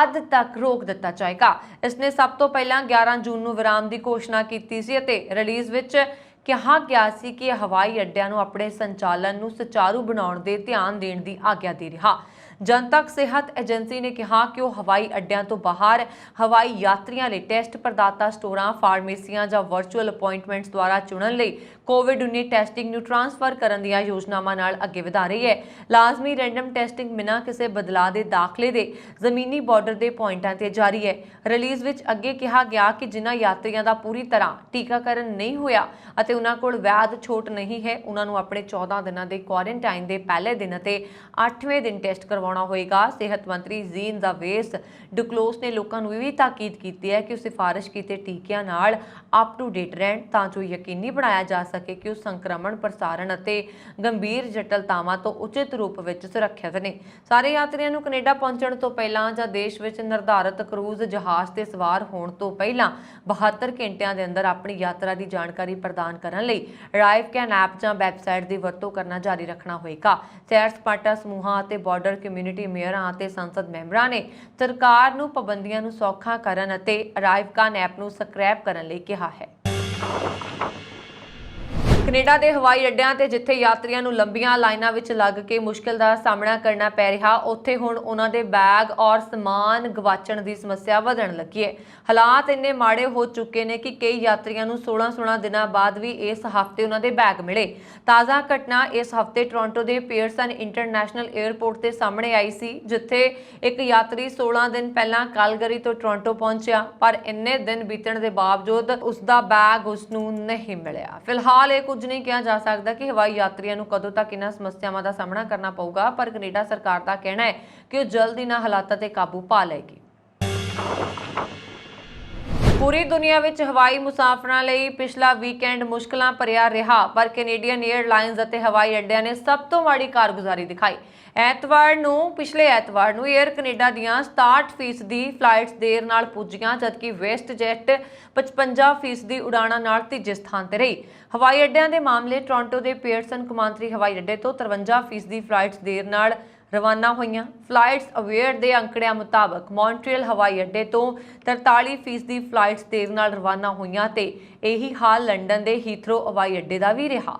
ਅੱਧ ਤੱਕ ਰੋਕ ਦਿੱਤਾ ਜਾਏਗਾ। ਇਸ ਨੇ ਸਭ ਤੋਂ ਪਹਿਲਾਂ 11 ਜੂਨ ਨੂੰ ਵਿਰਾਮ ਦੀ ਘੋਸ਼ਣਾ ਕੀਤੀ ਸੀ ਅਤੇ ਰਿਲੀਜ਼ ਵਿੱਚ ਕਿਹਾ ਗਿਆ ਸੀ ਕਿ ਹਵਾਈ ਅੱਡਿਆਂ ਨੂੰ ਆਪਣੇ ਸੰਚਾਲਨ ਨੂੰ ਸੁਚਾਰੂ ਬਣਾਉਣ ਦੇ ਧਿਆਨ ਦੇਣ ਦੀ ਆਗਿਆ ਦੇ ਰਿਹਾ। ਜਨਤਕ ਸਿਹਤ ਏਜੰਸੀ ਨੇ ਕਿਹਾ ਕਿ ਉਹ ਹਵਾਈ ਅੱਡਿਆਂ ਤੋਂ ਬਾਹਰ ਹਵਾਈ ਯਾਤਰੀਆਂ ਲਈ ਟੈਸਟ ਪ੍ਰਦਾਤਾ ਸਟੋਰਾਂ, ਫਾਰਮੇਸੀਆਂ ਜਾਂ ਵਰਚੁਅਲ ਅਪਾਇੰਟਮੈਂਟਸ ਦੁਆਰਾ ਚੁਣਨ ਲਈ ਕੋਵਿਡ-19 ਟੈਸਟਿੰਗ ਨੂੰ ਟ੍ਰਾਂਸਫਰ ਕਰਨ ਦੀਆਂ ਯੋਜਨਾਵਾਂ ਨਾਲ ਅੱਗੇ ਵਧਾ ਰਹੀ ਹੈ। ਲਾਜ਼ਮੀ ਰੈਂਡਮ ਟੈਸਟਿੰਗ ਬਿਨਾਂ ਕਿਸੇ ਬਦਲਾਅ ਦੇ ਦਾਖਲੇ ਦੇ ਜ਼ਮੀਨੀ ਬਾਰਡਰ ਦੇ ਪੁਆਇੰਟਾਂ ਤੇ ਜਾਰੀ ਹੈ। ਰਿਲੀਜ਼ ਵਿੱਚ ਅੱਗੇ ਕਿਹਾ ਗਿਆ ਕਿ ਜਿਨ੍ਹਾਂ ਯਾਤਰੀਆਂ ਦਾ ਪੂਰੀ ਤਰ੍ਹਾਂ ਟੀਕਾਕਰਨ ਨਹੀਂ ਹੋਇਆ ਅਤੇ ਉਹਨਾਂ ਕੋਲ ਵੈਧ ਛੋਟ ਨਹੀਂ ਹੈ, ਉਹਨਾਂ ਨੂੰ ਆਪਣੇ 14 ਦਿਨਾਂ ਦੇ ਕੁਆਰੰਟਾਈਨ ਦੇ ਪਹਿਲੇ ਦਿਨ ਅਤੇ 8ਵੇਂ ਦਿਨ ਟੈਸਟ ਕਰਵਾਉਣਾ ਹੋਏਗਾ। ਸਿਹਤ ਮੰਤਰੀ ਜ਼ੀਨ ਜ਼ਾਵੇਸ ਡੁਕਲੋਸ ਨੇ ਲੋਕਾਂ ਨੂੰ ਇਹ ਵੀ ਤਾਕੀਦ ਕੀਤੀ ਹੈ ਕਿ ਉਹ ਸਿਫਾਰਿਸ਼ ਕੀਤੇ ਟੀਕਿਆਂ ਨਾਲ ਅਪ ਟੂ ਡੇਟ ਰਹਿਣ ਤਾਂ ਜੋ ਯਕੀਨੀ ਬਣਾਇਆ ਜਾ ਸਕੇ ਕਿ ਉਹ ਸੰਕਰਮਣ ਪ੍ਰਸਾਰਣ ਅਤੇ ਗੰਭੀਰ ਜਟਿਲਤਾਵਾਂ ਤੋਂ ਉਚਿਤ ਰੂਪ ਵਿੱਚ ਸੁਰੱਖਿਅਤ ਨੇ। ਸਾਰੇ ਯਾਤਰੀਆਂ ਨੂੰ ਕੈਨੇਡਾ ਪਹੁੰਚਣ ਤੋਂ ਪਹਿਲਾਂ ਜਾਂ ਦੇਸ਼ ਵਿੱਚ ਨਿਰਧਾਰਤ ਕਰੂਜ਼ ਜਹਾਜ਼ ਤੇ ਸਵਾਰ ਹੋਣ ਤੋਂ ਪਹਿਲਾਂ 72 ਘੰਟਿਆਂ ਦੇ ਅੰਦਰ ਆਪਣੀ ਯਾਤਰਾ ਦੀ ਜਾਣਕਾਰੀ ਪ੍ਰਦਾਨ ਕਰਨ ਲਈ ਅਰਾਈਵਕੈਨ ਐਪ ਜਾਂ ਵੈਬਸਾਈਟ ਦੀ ਵਰਤੋਂ ਕਰਨਾ ਜਾਰੀ ਰੱਖਣਾ ਹੋਏਗਾ। ਸੈਰ ਸਪਾਟਾ ਸਮੂਹਾਂ ਅਤੇ ਬਾਰਡਰ ਕਮਿਊਨਿਟੀ ਮੇਅਰਾਂ ਅਤੇ ਸੰਸਦ ਮੈਂਬਰਾਂ ਨੇ ਸਰਕਾਰ ਨੂੰ ਪਾਬੰਦੀਆਂ ਨੂੰ ਸੌਖਾ ਕਰਨ ਅਤੇ ਅਰਾਈਵਕੈਨ ਐਪ ਨੂੰ ਸਕ੍ਰੈਪ ਕਰਨ ਲਈ ਕਿਹਾ ਹੈ। ਕੈਨੇਡਾ ਦੇ ਹਵਾਈ ਅੱਡਿਆਂ ਤੇ ਜਿੱਥੇ ਯਾਤਰੀਆਂ ਨੂੰ ਲੰਬੀਆਂ ਲਾਈਨਾਂ ਵਿੱਚ ਲੱਗ ਕੇ ਮੁਸ਼ਕਲ ਦਾ ਸਾਹਮਣਾ ਕਰਨਾ ਪੈ ਰਿਹਾ, ਉੱਥੇ ਹੁਣ ਉਹਨਾਂ ਦੇ ਬੈਗ ਔਰ ਸਮਾਨ ਗਵਾਚਣ ਦੀ ਸਮੱਸਿਆ ਵਧਣ ਲੱਗੀ ਹੈ। ਹਾਲਾਤ ਇੰਨੇ ਮਾੜੇ ਹੋ ਚੁੱਕੇ ਨੇ ਕਿ ਕਈ ਯਾਤਰੀਆਂ ਨੂੰ 16 ਦਿਨਾਂ ਬਾਅਦ ਵੀ ਇਸ ਹਫ਼ਤੇ ਉਹਨਾਂ ਦੇ ਬੈਗ ਮਿਲੇ। ਤਾਜ਼ਾ ਘਟਨਾ ਇਸ ਹਫ਼ਤੇ ਟੋਰਾਂਟੋ ਦੇ ਪੀਅਰਸਨ ਇੰਟਰਨੈਸ਼ਨਲ 에ਅਰਪੋਰਟ ਤੇ ਸਾਹਮਣੇ ਆਈ ਸੀ, ਜਿੱਥੇ ਇੱਕ ਯਾਤਰੀ 16 ਦਿਨ ਪਹਿਲਾਂ ਕੈਲਗਰੀ ਤੋਂ ਟੋਰਾਂਟੋ ਪਹੁੰਚਿਆ, ਪਰ ਇੰਨੇ ਦਿਨ ਬੀਤਣ ਦੇ ਬਾਵਜੂਦ ਉਸ ਦਾ ਬੈਗ ਉਸ ਨੂੰ ਨਹੀਂ ਮਿਲਿਆ। ਫਿਲਹਾਲ ਇਹ ਕੁਝ ਨਹੀਂ ਕਿਹਾ ਜਾ ਸਕਦਾ ਕਿ ਹਵਾਈ ਯਾਤਰੀਆਂ ਨੂੰ ਕਦੋਂ ਤੱਕ ਇਹਨਾਂ ਸਮੱਸਿਆਵਾਂ ਦਾ ਸਾਹਮਣਾ ਕਰਨਾ ਪਊਗਾ, ਪਰ ਕੈਨੇਡਾ ਸਰਕਾਰ ਦਾ ਕਹਿਣਾ ਹੈ ਕਿ ਉਹ ਜਲਦ ਇਹਨਾਂ ਹਾਲਾਤਾਂ ਤੇ ਕਾਬੂ ਪਾ ਲਏਗੀ। ਪੂਰੀ ਦੁਨੀਆ ਵਿੱਚ ਹਵਾਈ ਮੁਸਾਫਰਾਂ ਲਈ ਪਿਛਲਾ ਵੀਕਐਂਡ ਮੁਸ਼ਕਲਾਂ ਭਰਿਆ ਰਿਹਾ, ਪਰ ਕੈਨੇਡੀਅਨ 에ਅਰਲਾਈਨਜ਼ ਅਤੇ ਹਵਾਈ ਅੱਡਿਆਂ ਨੇ ਸਭ ਤੋਂ ਮਾੜੀ ਕਾਰਗੁਜ਼ਾਰੀ ਦਿਖਾਈ। ਪਿਛਲੇ ਐਤਵਾਰ ਨੂੰ 에ਅਰ ਕੈਨੇਡਾ ਦੀਆਂ 67% ਫਲਾਈਟਸ ਦੇਰ ਨਾਲ ਪੁੱਜੀਆਂ, ਜਦਕਿ ਵੈਸਟ ਜੈਟ 55% ਉਡਾਣਾਂ ਨਾਲ ਤੀਜੇ ਸਥਾਨ ਤੇ ਰਹੀ। ਹਵਾਈ ਅੱਡਿਆਂ ਦੇ ਮਾਮਲੇ ਟੋਰਾਂਟੋ ਦੇ ਪੀਅਰਸਨ ਕੌਮਾਂਤਰੀ ਹਵਾਈ ਅੱਡੇ ਤੋਂ 53% ਫਲਾਈਟਸ ਦੇਰ ਨਾਲ ਰਵਾਨਾ ਹੋਈਆਂ। ਫਲਾਈਟਸ ਅਵੇਅਰ ਦੇ ਅੰਕੜਿਆਂ ਮੁਤਾਬਕ ਮੌਂਟਰੀਅਲ ਹਵਾਈ ਅੱਡੇ ਤੋਂ 43% ਫਲਾਈਟਸ ਦੇਰ ਨਾਲ ਰਵਾਨਾ ਹੋਈਆਂ ਤੇ ਇਹੀ ਹਾਲ ਲੰਡਨ ਦੇ ਹੀਥਰੋ ਹਵਾਈ ਅੱਡੇ ਦਾ ਵੀ ਰਿਹਾ।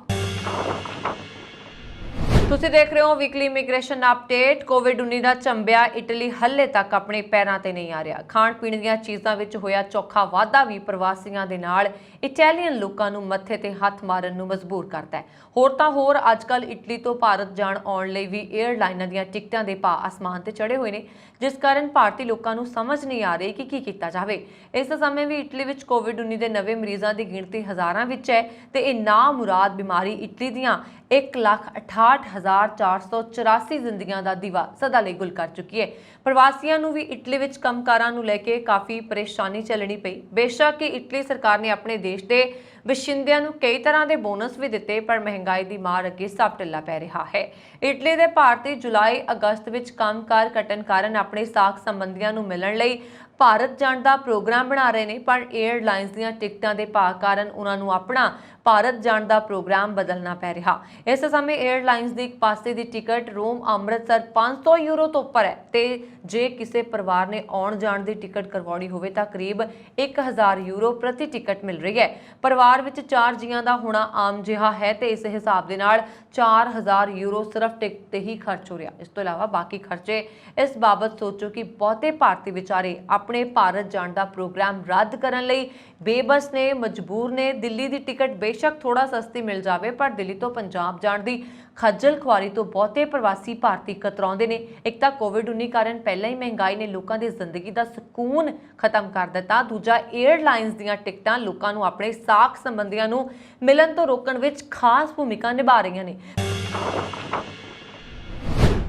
ਤੁਸੀਂ ਦੇਖ ਰਹੇ ਹੋ ਵੀਕਲੀ ਇਮੀਗ੍ਰੇਸ਼ਨ ਅਪਡੇਟ। ਕੋਵਿਡ-19 ਦਾ ਝੰਬਿਆ ਇਟਲੀ ਹੱਲੇ ਤੱਕ ਆਪਣੇ ਪੈਰਾਂ ਤੇ ਨਹੀਂ ਆ ਰਿਹਾ। ਖਾਣ ਪੀਣ ਦੀਆਂ ਚੀਜ਼ਾਂ ਵਿੱਚ ਹੋਇਆ ਚੌਖਾ ਵਾਧਾ ਵੀ ਪ੍ਰਵਾਸੀਆਂ ਦੇ ਨਾਲ ਇਟਾਲੀਅਨ ਲੋਕਾਂ ਨੂੰ ਮੱਥੇ ਤੇ ਹੱਥ ਮਾਰਨ ਨੂੰ ਮਜਬੂਰ ਕਰਦਾ ਹੈ। ਹੋਰ ਤਾਂ ਹੋਰ ਅੱਜ-ਕੱਲ੍ਹ ਇਟਲੀ ਤੋਂ ਭਾਰਤ ਜਾਣ ਆਉਣ ਲਈ ਵੀ 에ਅਰਲਾਈਨਾਂ ਦੀਆਂ ਟਿਕਟਾਂ ਦੇ ਭਾਅ ਅਸਮਾਨ ਤੇ ਚੜੇ ਹੋਏ ਨੇ, ਜਿਸ ਕਾਰਨ ਭਾਰਤੀ ਲੋਕਾਂ ਨੂੰ ਸਮਝ ਨਹੀਂ ਆ ਰਹੀ ਕਿ ਕੀ ਕੀਤਾ ਜਾਵੇ। ਇਸ ਸਮੇਂ ਵੀ ਇਟਲੀ ਵਿੱਚ ਕੋਵਿਡ-19 ਦੇ ਨਵੇਂ ਮਰੀਜ਼ਾਂ ਦੀ ਗਿਣਤੀ ਹਜ਼ਾਰਾਂ ਵਿੱਚ ਹੈ ਤੇ ਇਹ ਨਾਮੁਰਾਦ ਬਿਮਾਰੀ ਇਟਲੀ ਦੀਆਂ 1,68,484 ਜ਼ਿੰਦਗੀਆਂ ਦਾ ਦੀਵਾ ਸਦਾ ਲਈ ਗੁਲ ਕਰ ਚੁੱਕੀ ਹੈ। ਪ੍ਰਵਾਸੀਆਂ ਨੂੰ ਵੀ ਇਟਲੀ ਵਿੱਚ ਕੰਮਕਾਰਾਂ ਨੂੰ ਲੈ ਕੇ ਕਾਫੀ ਪਰੇਸ਼ਾਨੀ ਝੱਲਣੀ ਪਈ। ਬੇਸ਼ੱਕ ਕਿ ਇਟਲੀ ਸਰਕਾਰ ਨੇ ਆਪਣੇ ਦੇਸ਼ ਦੇ ਵਸਿੰਦਿਆਂ ਨੂੰ ਕਈ ਤਰ੍ਹਾਂ ਦੇ ਬੋਨਸ ਵੀ ਦਿੱਤੇ, ਪਰ ਮਹਿੰਗਾਈ ਦੀ ਮਾਰ ਅੱਗੇ ਸਭ ਢਿੱਲਾ ਪੈ ਰਿਹਾ ਹੈ। ਇਟਲੀ ਦੇ ਭਾਰਤੀ ਜੁਲਾਈ ਅਗਸਤ ਵਿੱਚ ਕੰਮਕਾਰ ਘਟਣ ਕਾਰਨ ਆਪਣੇ ਸਾਕ ਸੰਬੰਧੀਆਂ ਨੂੰ ਮਿਲਣ ਲਈ ਭਾਰਤ ਜਾਣ ਦਾ ਪ੍ਰੋਗਰਾਮ ਬਣਾ ਰਹੇ ਨੇ, ਪਰ 에ਅਰਲਾਈਨਸ ਦੀਆਂ ਟਿਕਟਾਂ ਦੇ ਭਾਅ ਕਾਰਨ ਉਹਨਾਂ ਨੂੰ ਆਪਣਾ ਭਾਰਤ ਜਾਣ ਦਾ ਪ੍ਰੋਗਰਾਮ ਬਦਲਣਾ ਪੈ ਰਿਹਾ। ਇਸ ਸਮੇਂ 에ਅਰਲਾਈਨਸ ਦੀ ਇੱਕ ਪਾਸੇ ਦੀ ਟਿਕਟ ਰੋਮ ਅੰਮ੍ਰਿਤਸਰ 500 ਯੂਰੋ ਤੋਂ ਉੱਪਰ ਹੈ ਤੇ ਜੇ ਕਿਸੇ ਪਰਿਵਾਰ ਨੇ ਆਉਣ ਜਾਣ ਦੀ ਟਿਕਟ ਕਰਵਾਉਣੀ ਹੋਵੇ ਤਾਂ ਕਰੀਬ 1000 ਯੂਰੋ ਪ੍ਰਤੀ ਟਿਕਟ ਮਿਲ ਰਹੀ ਹੈ। ਪਰਿਵਾਰ ਵਿੱਚ 4 ਜੀਆਂ ਦਾ ਹੋਣਾ ਆਮ ਜਿਹਾ ਹੈ ਤੇ ਇਸ ਹਿਸਾਬ ਦੇ ਨਾਲ 4000 ਯੂਰੋ ਸਿਰਫ ਟਿਕਟ ਤੇ ਹੀ ਖਰਚ ਹੋ ਰਿਹਾ। ਇਸ ਤੋਂ ਇਲਾਵਾ ਬਾਕੀ ਖਰਚੇ ਇਸ ਬਾਬਤ ਸੋਚੋ ਕਿ ਬਹੁਤੇ ਭਾਰਤੀ ਵਿਚਾਰੇ ਆਪਣੇ ਭਾਰਤ ਜਾਣ ਦਾ ਪ੍ਰੋਗਰਾਮ ਰੱਦ ਕਰਨ ਲਈ ਬੇਬਸ ਨੇ, ਮਜਬੂਰ ਨੇ। ਦਿੱਲੀ ਦੀ ਟਿਕਟ ਬੇਸ਼ੱਕ ਥੋੜਾ ਸਸਤੀ ਮਿਲ ਜਾਵੇ, ਪਰ ਦਿੱਲੀ ਤੋਂ ਪੰਜਾਬ ਜਾਣ ਦੀ ਖੱਜਲ ਖੁਆਰੀ ਤੋਂ ਬਹੁਤੇ ਪ੍ਰਵਾਸੀ ਭਾਰਤੀ ਕਤਰਾਉਂਦੇ ਨੇ। ਇੱਕ ਤਾਂ ਕੋਵਿਡ-19 ਕਾਰਨ ਪਹਿਲਾਂ ਹੀ ਮਹਿੰਗਾਈ ਨੇ ਲੋਕਾਂ ਦੀ ਜ਼ਿੰਦਗੀ ਦਾ ਸਕੂਨ ਖਤਮ ਕਰ ਦਿੱਤਾ, ਦੂਜਾ 에ਅਰਲਾਈਨਸ ਦੀਆਂ ਟਿਕਟਾਂ ਲੋਕਾਂ ਨੂੰ ਆਪਣੇ ਸਾਕ ਸੰਬੰਧੀਆਂ ਨੂੰ ਮਿਲਣ ਤੋਂ ਰੋਕਣ ਵਿੱਚ ਖਾਸ ਭੂਮਿਕਾ ਨਿਭਾ ਰਹੀਆਂ ਨੇ।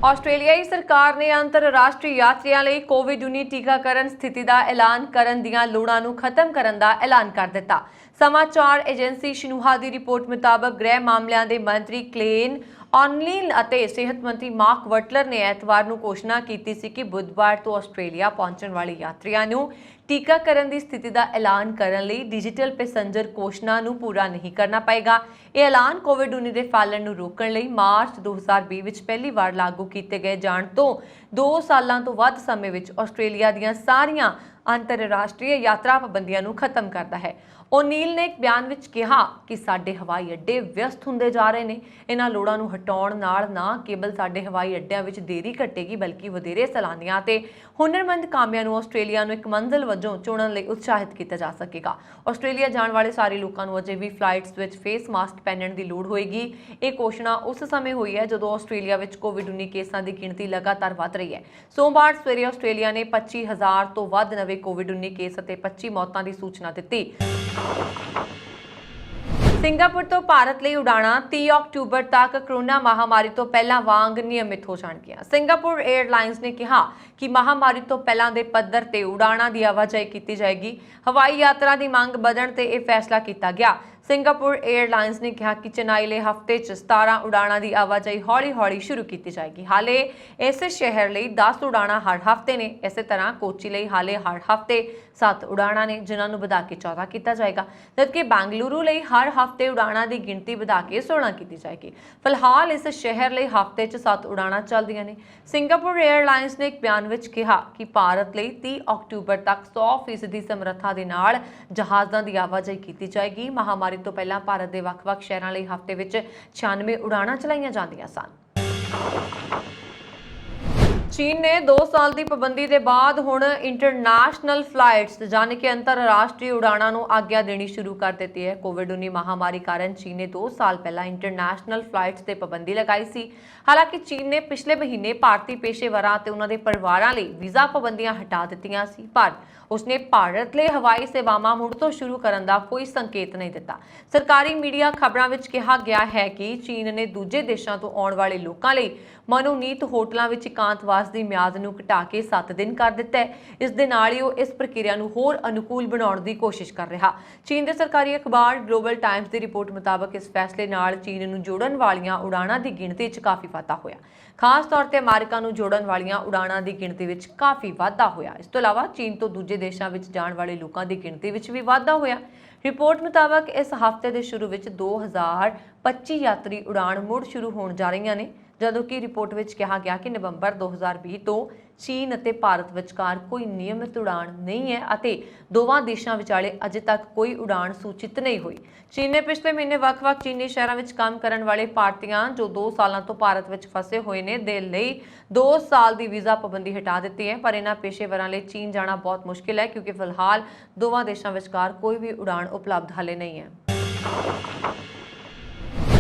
ਆਸਟ੍ਰੇਲੀਆਈ ਸਰਕਾਰ ਨੇ ਅੰਤਰਰਾਸ਼ਟਰੀ ਯਾਤਰੀਆਂ ਲਈ ਕੋਵਿਡ-19 ਟੀਕਾਕਰਨ ਸਥਿਤੀ ਦਾ ਐਲਾਨ ਕਰਨ ਦੀਆਂ ਲੋੜਾਂ ਨੂੰ ਖਤਮ ਕਰਨ ਦਾ ਐਲਾਨ ਕਰ ਦਿੱਤਾ। ਸਮਾਚਾਰ ਏਜੰਸੀ ਸ਼ਿਨਹੂਆ ਦੀ ਰਿਪੋਰਟ ਮੁਤਾਬਕ ਗ੍ਰਹਿ ਮਾਮਲਿਆਂ ਦੇ ਮੰਤਰੀ ਕਲੇਨ ਔਨਲੀਨ ਅਤੇ ਸਿਹਤ ਮੰਤਰੀ ਮਾਰਕ ਵਟਲਰ ਨੇ ਐਤਵਾਰ ਨੂੰ ਘੋਸ਼ਣਾ ਕੀਤੀ ਸੀ ਕਿ ਬੁੱਧਵਾਰ ਤੋਂ ਆਸਟ੍ਰੇਲੀਆ ਪਹੁੰਚਣ ਵਾਲੇ ਯਾਤਰੀਆਂ ਨੂੰ ਟੀਕਾਕਰਨ ਦੀ ਸਥਿਤੀ ਦਾ ਐਲਾਨ ਕਰਨ ਲਈ ਡਿਜੀਟਲ ਪੈਸੇਂਜਰ ਘੋਸ਼ਣਾ ਨੂੰ ਪੂਰਾ ਨਹੀਂ ਕਰਨਾ ਪਏਗਾ। ਇਹ ਐਲਾਨ ਕੋਵਿਡ-19 ਦੇ ਫੈਲਣ ਨੂੰ ਰੋਕਣ ਲਈ ਮਾਰਚ 2020 ਵਿੱਚ ਪਹਿਲੀ ਵਾਰ ਲਾਗੂ ਕੀਤੇ ਗਏ ਜਾਣ ਤੋਂ 2 ਸਾਲਾਂ ਤੋਂ ਵੱਧ ਸਮੇਂ ਵਿੱਚ ਆਸਟ੍ਰੇਲੀਆ ਦੀਆਂ ਸਾਰੀਆਂ ਅੰਤਰਰਾਸ਼ਟਰੀ ਯਾਤਰਾ ਪਾਬੰਦੀਆਂ ਨੂੰ ਖਤਮ ਕਰਦਾ ਹੈ। ਓਨੀਲ ਨੇ ਇੱਕ ਬਿਆਨ ਵਿੱਚ ਕਿਹਾ ਕਿ ਸਾਡੇ ਹਵਾਈ ਅੱਡੇ ਵਿਅਸਤ ਹੁੰਦੇ ਜਾ ਰਹੇ ਨੇ। ਇਹਨਾਂ ਲੋੜਾਂ ਨੂੰ ਹਟਾਉਣ ਨਾਲ ਨਾ ਕੇਵਲ ਸਾਡੇ ਹਵਾਈ ਅੱਡਿਆਂ ਵਿੱਚ ਦੇਰੀ ਘਟੇਗੀ, ਬਲਕਿ ਵਧੇਰੇ ਸੈਲਾਨੀਆਂ ਤੇ ਹੁਨਰਮੰਦ ਕਾਮਿਆਂ ਨੂੰ ਆਸਟ੍ਰੇਲੀਆ ਨੂੰ ਇੱਕ ਮੰਜ਼ਿਲ ਵਜੋਂ ਚੁਣਨ ਲਈ ਉਤਸ਼ਾਹਿਤ ਕੀਤਾ ਜਾ ਸਕੇਗਾ। ਆਸਟ੍ਰੇਲੀਆ ਜਾਣ ਵਾਲੇ ਸਾਰੇ ਲੋਕਾਂ ਨੂੰ ਅਜੇ ਵੀ ਫਲਾਈਟਸ ਵਿੱਚ ਫੇਸ ਮਾਸਕ ਪਹਿਨਣ ਦੀ ਲੋੜ ਹੋਏਗੀ। ਇਹ ਘੋਸ਼ਣਾ ਉਸ ਸਮੇਂ ਹੋਈ ਹੈ ਜਦੋਂ ਆਸਟ੍ਰੇਲੀਆ ਵਿੱਚ ਕੋਵਿਡ-19 ਕੇਸਾਂ ਦੀ ਗਿਣਤੀ ਲਗਾਤਾਰ ਵਧ ਰਹੀ ਹੈ। ਸੋਮਵਾਰ ਸਵੇਰੇ ਆਸਟ੍ਰੇਲੀਆ ਨੇ 25,000 ਤੋਂ ਵੱਧ ਨਵੇਂ ਕੋਵਿਡ-19 ਕੇਸ ਅਤੇ 25 ਮੌਤਾਂ ਦੀ ਸੂਚਨਾ ਦਿੱਤੀ। ਸਿੰਗਾਪੁਰ ਤੋਂ ਭਾਰਤ ਲਈ ਉਡਾਣਾਂ 30 ਅਕਤੂਬਰ ਤੱਕ ਕੋਰੋਨਾ ਮਹਾਮਾਰੀ ਤੋਂ ਪਹਿਲਾਂ ਵਾਂਗ ਨਿਯਮਿਤ ਹੋ ਜਾਣਗੀਆਂ। ਸਿੰਗਾਪੁਰ 에ਅਰਲਾਈਨਸ ਨੇ ਕਿਹਾ ਕਿ ਮਹਾਮਾਰੀ ਤੋਂ ਪਹਿਲਾਂ ਦੇ ਪੱਧਰ ਤੇ ਉਡਾਣਾਂ ਦੀ ਆਵਾਜਾਈ ਕੀਤੀ ਜਾਏਗੀ। ਹਵਾਈ ਯਾਤਰਾ ਦੀ ਮੰਗ ਵਧਣ ਤੇ ਇਹ ਫੈਸਲਾ ਕੀਤਾ ਗਿਆ। ਸਿੰਗਾਪੁਰ 에ਅਰਲਾਈਨਸ ਨੇ ਕਿਹਾ ਕਿ ਚੇਨਈ ਲਈ ਹਫ਼ਤੇ 'ਚ 17 ਉਡਾਣਾਂ ਦੀ ਆਵਾਜਾਈ ਹੌਲੀ-ਹੌਲੀ ਸ਼ੁਰੂ ਕੀਤੀ ਜਾਏਗੀ। ਹਾਲੇ ਇਸ ਸ਼ਹਿਰ ਲਈ 10 ਉਡਾਣਾਂ ਹਰ ਹਫ਼ਤੇ ਨੇ। ਇਸੇ ਤਰ੍ਹਾਂ ਕੋਚੀ ਲਈ ਹਾਲੇ ਹਰ ਹਫ਼ਤੇ 7 ਉਡਾਣਾਂ ਨੇ, ਜਿਨ੍ਹਾਂ ਨੂੰ ਵਧਾ ਕੇ 14 ਕੀਤਾ ਜਾਏਗਾ, ਜਦਕਿ ਬੈਂਗਲੁਰੂ ਲਈ ਹਰ ਹਫ਼ਤੇ ਉਡਾਣਾਂ ਦੀ ਗਿਣਤੀ ਵਧਾ ਕੇ 16 ਕੀਤੀ ਜਾਏਗੀ। ਫਿਲਹਾਲ ਇਸ ਸ਼ਹਿਰ ਲਈ ਹਫ਼ਤੇ 'ਚ 7 ਉਡਾਣਾਂ ਚੱਲਦੀਆਂ ਨੇ। ਸਿੰਗਾਪੁਰ 에ਅਰਲਾਈਨਸ ਨੇ ਇੱਕ ਬਿਆਨ ਵਿੱਚ ਕਿਹਾ ਕਿ ਭਾਰਤ ਲਈ 30 ਅਕਤੂਬਰ ਤੱਕ 100% ਦੀ ਸਮਰੱਥਾ ਦੇ ਨਾਲ ਜਹਾਜ਼ਾਂ ਦੀ ਆਵਾਜਾਈ ਕੀਤੀ ਜਾਏਗੀ। ਮਹਾਮਾਰੀ ਤੋਂ ਪਹਿਲਾਂ ਭਾਰਤ ਦੇ ਵੱਖ-ਵੱਖ ਸ਼ਹਿਰਾਂ ਲਈ ਹਫ਼ਤੇ ਵਿੱਚ 96 ਉਡਾਣਾਂ ਚਲਾਈਆਂ ਜਾਂਦੀਆਂ ਸਨ। ਚੀਨ ਨੇ 2 ਸਾਲ ਦੀ ਪਾਬੰਦੀ ਦੇ ਬਾਅਦ ਹੁਣ ਇੰਟਰਨੈਸ਼ਨਲ ਫਲਾਈਟਸ ਯਾਨੀ ਕਿ ਅੰਤਰਰਾਸ਼ਟਰੀ ਉਡਾਣਾਂ ਨੂੰ ਆਗਿਆ ਦੇਣੀ ਸ਼ੁਰੂ ਕਰ ਦਿੱਤੀ ਹੈ। ਕੋਵਿਡ-19 ਮਹਾਮਾਰੀ ਕਾਰਨ ਚੀਨ ਨੇ 2 ਸਾਲ ਪਹਿਲਾਂ ਇੰਟਰਨੈਸ਼ਨਲ ਫਲਾਈਟਸ ਤੇ ਪਾਬੰਦੀ ਲਗਾਈ ਸੀ। ਹਾਲਾਂਕਿ ਚੀਨ ਨੇ ਪਿਛਲੇ ਮਹੀਨੇ ਭਾਰਤੀ ਪੇਸ਼ੇਵਰਾਂ ਤੇ ਉਹਨਾਂ ਦੇ ਪਰਿਵਾਰਾਂ ਲਈ ਵੀਜ਼ਾ ਪਾਬੰਦੀਆਂ ਹਟਾ ਦਿੱਤੀਆਂ ਸੀ, ਪਰ ਉਸਨੇ ਭਾਰਤ ਲਈ ਹਵਾਈ ਸੇਵਾਵਾਂ ਮੁੜ ਤੋਂ ਸ਼ੁਰੂ ਕਰਨ ਦਾ ਕੋਈ ਸੰਕੇਤ ਨਹੀਂ ਦਿੱਤਾ। ਸਰਕਾਰੀ ਮੀਡੀਆ ਖਬਰਾਂ ਵਿੱਚ ਕਿਹਾ ਗਿਆ ਹੈ ਕਿ ਚੀਨ ਨੇ ਦੂਜੇ ਦੇਸ਼ਾਂ ਤੋਂ ਆਉਣ ਵਾਲੇ ਲੋਕਾਂ ਲਈ ਮਨੋਨੀਤ ਹੋਟਲਾਂ ਵਿੱਚ ਇਕਾਂਤਵਾਸ ਦੀ ਮਿਆਦ ਨੂੰ ਘਟਾ ਕੇ 7 ਦਿਨ ਕਰ ਦਿੱਤਾ ਹੈ। ਇਸ ਦੇ ਨਾਲ ਹੀ ਉਹ ਇਸ ਪ੍ਰਕਿਰਿਆ ਨੂੰ ਹੋਰ ਅਨੁਕੂਲ ਬਣਾਉਣ ਦੀ ਕੋਸ਼ਿਸ਼ ਕਰ ਰਿਹਾ। ਚੀਨ ਦੇ ਸਰਕਾਰੀ ਅਖਬਾਰ ਗਲੋਬਲ ਟਾਈਮਜ਼ ਦੀ ਰਿਪੋਰਟ ਮੁਤਾਬਕ ਇਸ ਫੈਸਲੇ ਨਾਲ ਚੀਨ ਨੂੰ ਜੋੜਨ ਵਾਲੀਆਂ ਉਡਾਣਾਂ ਦੀ ਗਿਣਤੀ 'ਚ ਕਾਫੀ ਵਾਧਾ ਹੋਇਆ। ਖਾਸ ਤੌਰ ਤੇ ਅਮਰੀਕਾ ਨੂੰ ਜੋੜਨ ਵਾਲੀਆਂ ਉਡਾਣਾਂ ਦੀ ਗਿਣਤੀ ਵਿੱਚ ਕਾਫੀ ਵਾਧਾ ਹੋਇਆ। ਇਸ ਤੋਂ ਇਲਾਵਾ ਚੀਨ ਤੋਂ ਦੂਜੇ ਦੇਸ਼ਾਂ ਵਿੱਚ ਜਾਣ ਵਾਲੇ ਲੋਕਾਂ ਦੀ ਗਿਣਤੀ ਵਿੱਚ ਵੀ ਵਾਧਾ ਹੋਇਆ। ਰਿਪੋਰਟ ਮੁਤਾਬਕ ਇਸ ਹਫ਼ਤੇ ਦੇ ਸ਼ੁਰੂ ਵਿੱਚ 2025 ਯਾਤਰੀ ਉਡਾਣ ਮੁੜ ਸ਼ੁਰੂ ਹੋਣ ਜਾ ਰਹੀਆਂ ਨੇ, ਜਦੋਂ ਕਿ ਰਿਪੋਰਟ ਵਿੱਚ ਕਿਹਾ ਗਿਆ ਕਿ ਨਵੰਬਰ 2020 ਤੋਂ ਚੀਨ ਅਤੇ ਭਾਰਤ ਵਿਚਕਾਰ ਕੋਈ ਨਿਯਮਿਤ ਉਡਾਣ ਨਹੀਂ ਹੈ ਅਤੇ ਦੋਵਾਂ ਦੇਸ਼ਾਂ ਵਿਚਾਲੇ ਅਜੇ ਤੱਕ ਕੋਈ ਉਡਾਣ ਸੂਚਿਤ ਨਹੀਂ ਹੋਈ। ਚੀਨ ਨੇ ਪਿਛਲੇ ਮਹੀਨੇ ਵੱਖ-ਵੱਖ ਚੀਨੀ ਸ਼ਹਿਰਾਂ ਵਿੱਚ ਕੰਮ ਕਰਨ ਵਾਲੇ ਭਾਰਤੀਆਂ ਜੋ 2 ਸਾਲਾਂ ਤੋਂ ਭਾਰਤ ਵਿੱਚ ਫਸੇ ਹੋਏ ਨੇ ਦੇ ਲਈ 2 ਸਾਲ ਦੀ ਵੀਜ਼ਾ ਪਾਬੰਦੀ ਹਟਾ ਦਿੱਤੀ ਹੈ, ਪਰ ਇਹਨਾਂ ਪੇਸ਼ੇਵਰਾਂ ਲਈ ਚੀਨ ਜਾਣਾ ਬਹੁਤ ਮੁਸ਼ਕਿਲ ਹੈ ਕਿਉਂਕਿ ਫਿਲਹਾਲ ਦੋਵਾਂ ਦੇਸ਼ਾਂ ਵਿਚਕਾਰ ਕੋਈ ਵੀ ਉਡਾਣ ਉਪਲਬਧ ਹਾਲੇ ਨਹੀਂ ਹੈ।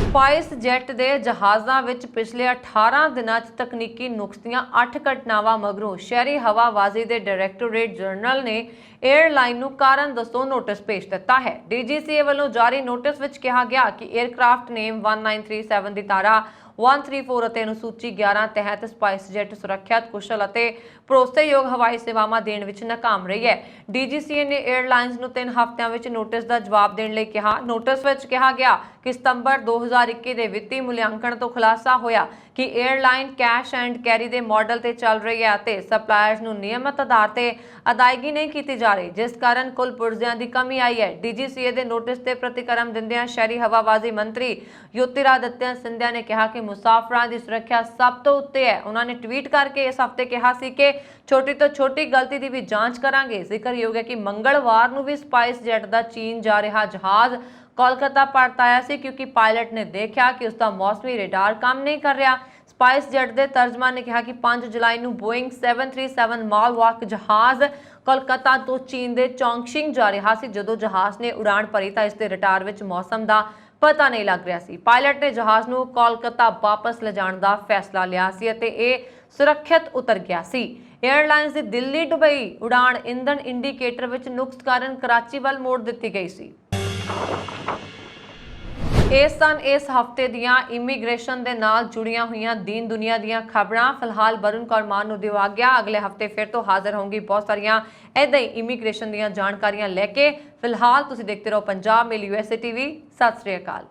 ਸਪਾਈਸ ਜੈਟ ਦੇ ਜਹਾਜ਼ਾਂ ਵਿੱਚ ਪਿਛਲੇ 18 ਦਿਨਾਂ 'ਚ ਤਕਨੀਕੀ ਨੁਕਸ ਦੀਆਂ 8 ਘਟਨਾਵਾਂ ਮਗਰੋਂ ਸ਼ਹਿਰੀ ਹਵਾਬਾਜ਼ੀ ਦੇ ਡਾਇਰੈਕਟੋਰੇਟ ਜਨਰਲ ਨੇ 에ਅਰਲਾਈਨ ਨੂੰ ਕਾਰਨ ਦੱਸੋ ਨੋਟਿਸ ਭੇਜ ਦਿੱਤਾ ਹੈ। DGCA ਵੱਲੋਂ ਜਾਰੀ ਨੋਟਿਸ ਵਿੱਚ ਕਿਹਾ ਗਿਆ ਕਿ 에ਅਰਕ੍ਰਾਫਟ ਨੇਮ 1937 ਦੀ ਧਾਰਾ 134 ਅਤੇ ਅਨੁਸੂਚੀ 11 ਤਹਿਤ ਸਪਾਈਸ ਜੈਟ ਸੁਰੱਖਿਅਤ, ਕੁਸ਼ਲ ਅਤੇ ਭਰੋਸੇਯੋਗ ਹਵਾਈ ਸੇਵਾਵਾਂ ਦੇਣ ਵਿੱਚ ਨਾਕਾਮ ਰਹੀ ਹੈ। DGCA ਨੇ 에ਅਰਲਾਈਨਸ ਨੂੰ 3 ਹਫ਼ਤਿਆਂ ਵਿੱਚ ਨੋਟਿਸ ਦਾ ਜਵਾਬ ਦੇਣ ਲਈ ਕਿਹਾ। ਨੋਟਿਸ ਵਿੱਚ ਕਿਹਾ ਗਿਆ ਕਿ ਸਤੰਬਰ 2021 ਦੇ ਵਿੱਤੀ ਮੁਲਾਂਕਣ ਤੋਂ ਖੁਲਾਸਾ ਹੋਇਆ ਕਿ 에ਅਰਲਾਈਨ ਕੈਸ਼ ਐਂਡ ਕੈਰੀ ਦੇ ਮਾਡਲ ਤੇ ਚੱਲ ਰਹੀ ਹੈ ਅਤੇ ਸਪਲਾਇਰਸ ਨੂੰ ਨਿਯਮਤ ਆਧਾਰ ਤੇ ਅਦਾਇਗੀ ਨਹੀਂ ਕੀਤੀ ਜਾ ਰਹੀ, ਜਿਸ ਕਾਰਨ ਕੁੱਲ ਪੁਰਜ਼ਿਆਂ ਦੀ ਕਮੀ ਆਈ ਹੈ। DGCA ਦੇ ਨੋਟਿਸ ਤੇ ਪ੍ਰਤੀਕਰਮ ਦਿੰਦਿਆਂ ਸ਼ਹਿਰੀ ਹਵਾਬਾਜ਼ੀ ਮੰਤਰੀ ਜੋਤਿਰਾਦਿੱਤਿਆ ਸਿੰਧਿਆ ਨੇ ਕਿਹਾ ਕਿ ਮੁਸਾਫਰਾਂ ਦੀ ਸੁਰੱਖਿਆ ਸਭ ਤੋਂ ਉੱਤੇ ਹੈ। ਉਹਨਾਂ ਨੇ ਟਵੀਟ ਕਰਕੇ ਇਸ ਹਫ਼ਤੇ ਕਿਹਾ ਸੀ ਕਿ ਛੋਟੀ ਤੋਂ ਛੋਟੀ ਗਲਤੀ ਦੀ ਵੀ ਜਾਂਚ ਕਰਾਂਗੇ। ਜ਼ਿਕਰਯੋਗ ਹੈ ਕਿ ਮੰਗਲਵਾਰ ਨੂੰ ਵੀ ਸਪਾਈਸ ਜੈਟ ਦਾ ਚੀਨ ਜਾ ਰਿਹਾ ਜਹਾਜ਼ ਕੋਲਕਾਤਾ ਪਰਤ ਆਇਆ ਸੀ ਕਿਉਂਕਿ ਪਾਇਲਟ ਨੇ ਦੇਖਿਆ ਕਿ ਉਸ ਦਾ ਮੌਸਮੀ ਰੇਡਾਰ ਕੰਮ ਨਹੀਂ ਕਰ ਰਿਹਾ। ਸਪਾਈਸ ਜੈਟ ਦੇ ਤਰਜਮਾਨ ਨੇ ਕਿਹਾ ਕਿ 5 ਜੁਲਾਈ ਨੂੰ ਬੋਇੰਗ 737 ਮਾਲਵਾਹਕ ਜਹਾਜ਼ ਕੋਲਕਾਤਾ ਤੋਂ ਚੀਨ ਦੇ ਚੌਂਗਸ਼ਿੰਗ ਜਾ ਰਿਹਾ ਸੀ। ਜਦੋਂ ਜਹਾਜ਼ ਨੇ ਉਡਾਣ ਭਰੀ ਤਾਂ ਇਸ ਦੇ ਰਡਾਰ ਵਿੱਚ ਮੌਸਮ ਦਾ ਪਤਾ ਨਹੀਂ ਲੱਗ ਰਿਹਾ ਸੀ। ਪਾਇਲਟ ਨੇ ਜਹਾਜ਼ ਨੂੰ ਕੋਲਕਾਤਾ ਵਾਪਸ ਲਿਜਾਣ ਦਾ ਫੈਸਲਾ ਲਿਆ ਸੀ ਅਤੇ ਇਹ ਸੁਰੱਖਿਅਤ ਉਤਰ ਗਿਆ ਸੀ। 에ਅਰਲਾਈਨਸ ਦੀ ਦਿੱਲੀ ਦੁਬਈ ਉਡਾਣ ਇੰਧਨ ਇੰਡੀਕੇਟਰ ਵਿੱਚ ਨੁਕਸ ਕਾਰਨ ਕਰਾਚੀ ਵੱਲ ਮੋੜ ਦਿੱਤੀ ਗਈ ਸੀ। ਇਸ ਹਫ਼ਤੇ ਦੀਆਂ ਇਮੀਗ੍ਰੇਸ਼ਨ ਦੇ ਨਾਲ ਜੁੜੀਆਂ ਹੋਈਆਂ ਦੀਨ ਦੁਨੀਆ ਦੀਆਂ ਖਬਰਾਂ। ਫਿਲਹਾਲ ਵਰੁਣ ਕੌਰ ਮਾਨ ਨੂੰ ਦਿਵਾ ਗਿਆ। ਅਗਲੇ ਹਫ਼ਤੇ ਫਿਰ ਤੋਂ ਹਾਜ਼ਰ ਹੋਊਂਗੀ ਬਹੁਤ ਸਾਰੀਆਂ ਏਦਾਂ ਹੀ ਇਮੀਗ੍ਰੇਸ਼ਨ ਦੀਆਂ ਜਾਣਕਾਰੀਆਂ ਲੈ ਕੇ। ਫਿਲਹਾਲ ਤੁਸੀਂ ਦੇਖਦੇ ਰਹੋ ਪੰਜਾਬ ਮੇਲ USA TV। ਸਤਿ ਸ੍ਰੀ ਅਕਾਲ।